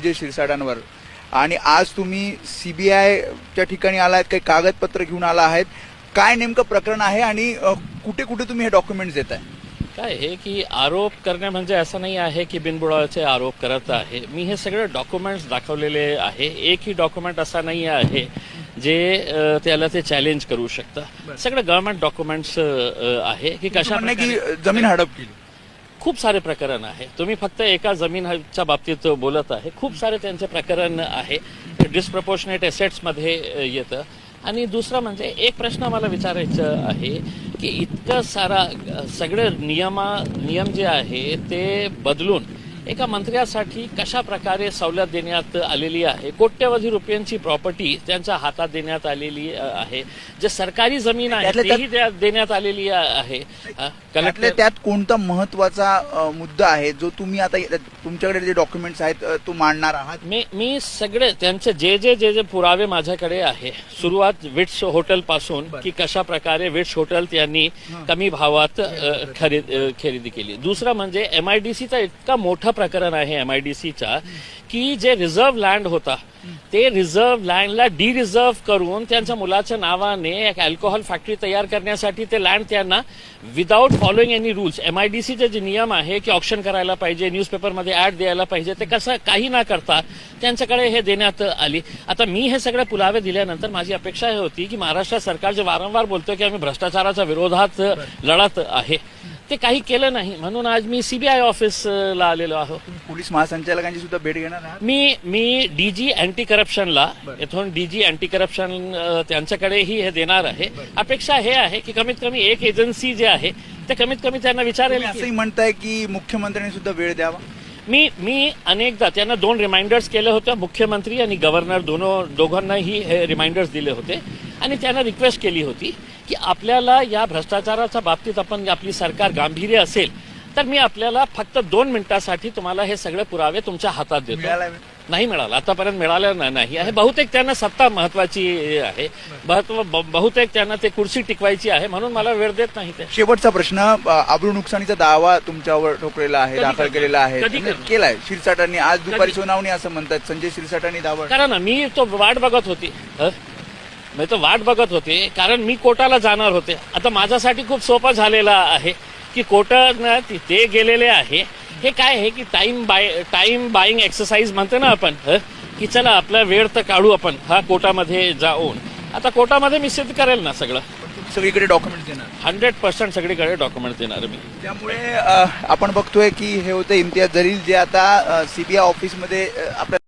संजय शिरसाटांवर आणि आज तुम्ही सीबीआयच्या ठिकाणी आलात, काही कागदपत्र घेऊन आला आहेत, काय नेमकं प्रकरण आहे आणि कुठे कुठे तुम्ही हे डॉक्युमेंट्स देताय? काय आहे की आरोप करणे म्हणजे असं नाही आहे की बिनबुडाचे आरोप करत आहे. मी हे सगळे डॉक्युमेंट्स दाखवलेले आहे. एकही डॉक्युमेंट असा नाही आहे जे त्याला ते चॅलेंज करू शकतं. सगळे गव्हर्नमेंट डॉक्युमेंट्स आहे की कशा की जमीन हडप केली. खूप सारे प्रकरण आहे. तुम्ही फक्त एका जमीनच्या बाबतीत बोलत आहे. खूप सारे त्यांचे प्रकरण आहे. डिस्प्रपोर्शनेट एसेट्समध्ये येतं. आणि दुसरं म्हणजे एक प्रश्न मला विचारायचं आहे की इतकं सारा सगळे नियम जे आहे ते बदलून एका मंत्र्यासाठी कशा प्रकारे सवलत देण्यात आलेली आहे. कोट्यवधी रुपयांची प्रॉपर्टी त्यांच्या हातात देण्यात आलेली आहे. जे सरकारी जमीन आहे तेही देण्यात आलेली आहे. त्यात कोणता महत्वाचा मुद्दा आहे जो तुम्ही आता तुमच्याकडे जे डॉक्युमेंट्स आहेत तो मांडणार आहात? मी सगळे त्यांचे जे पुरावे माझ्याकडे आहे, सुरुवात विट्स हॉटेल पासून की कशा प्रकारे विट्स हॉटेल त्यांनी कमी भावात खरेदी केली. दुसरं म्हणजे MIDCचा इतका मोठा प्रकरण आहे MIDCचा की जे रिझर्व्ह लँड होता ते रिझर्व्ह लँडला रिझर्व्ह करून त्यांच्या मुलाच्या नावाने एक अल्कोहोल फॅक्टरी तयार करण्यासाठी ते लँड त्यांना विदाऊट फॉलोइंग एनी रूल्स, MIDCचे जे नियम आहे की ऑक्शन करायला पाहिजे, न्यूजपेपरमध्ये ऍड द्यायला पाहिजे, ते कसं काही न करता त्यांच्याकडे हे देण्यात आली. आता मी हे सगळे पुरावे दिल्यानंतर माझी अपेक्षा हे होती की महाराष्ट्र सरकार जे वारंवार बोलतोय की आम्ही भ्रष्टाचाराच्या विरोधात लढत आहे ते काही केलं नाही. म्हणून आज मी CBI ऑफिसला आलेलो आहो. पोलीस महासंचालकांची सुद्धा भेट घेणार आहात? मी DG अँटी करप्शनला इथून DG अँटी करप्शन त्यांच्याकडेही हे देणार आहे. अपेक्षा हे आहे की कमीत कमी एक एजन्सी जे आहे ते कमीत कमी त्यांना विचारेल. असंही म्हणताय की मुख्यमंत्र्यांनी सुद्धा वेळ द्यावा? मी अनेकदा त्यांना 2 रिमाइंडर्स केले होते. मुख्यमंत्री आणि गव्हर्नर दोघांनाही हे रिमाइंडर्स दिले होते आणि त्यांना रिक्वेस्ट केली होती की आपल्याला या भ्रष्टाचाराच्या बाबतीत आपण आपली सरकार गांभीर्य असेल तर मी आपल्याला फक्त 2 मिनिटांसाठी तुम्हाला हे सगळे पुरावे तुमच्या हातात देतो. नाही मिळाला, आतापर्यंत मिळालं नाही आहे. बहुतेक त्यांना सत्ता महत्वाची आहे, बहुतेक त्यांना ते कुर्सी टिकवायची आहे, म्हणून मला वेळ देत नाही ते. शेवटचा प्रश्न, अब्रू नुकसानीचा दावा तुमच्यावर ठोकलेला आहे, दाखल केलेला आहे, केलाय शिरसाटांनी. आज दुपारी सुनावणी असं म्हणतात संजय शिरसाटांनी दावा करा ना. मी तो वाट बघत होती कारण मी कोर्टाला जाणार होते. आता माझ्यासाठी खूप सोपं झालेलं आहे की कोर्टानं ते गेलेले आहे. हे काय आहे की टाइम बाईंग एक्सरसाइज म्हणतो ना आपण, की चला आपला वेळ तर काढू आपण कोर्टामध्ये जाऊन. आता कोर्टामध्ये मी सिद्ध करेल ना सगळं. सगळीकडे डॉक्युमेंट देणार? 100% सगळीकडे डॉक्युमेंट देणार मी. त्यामुळे आपण बघतोय की हे होतं इम्तियाज जलील जे आता CBI ऑफिसमध्ये आपल्या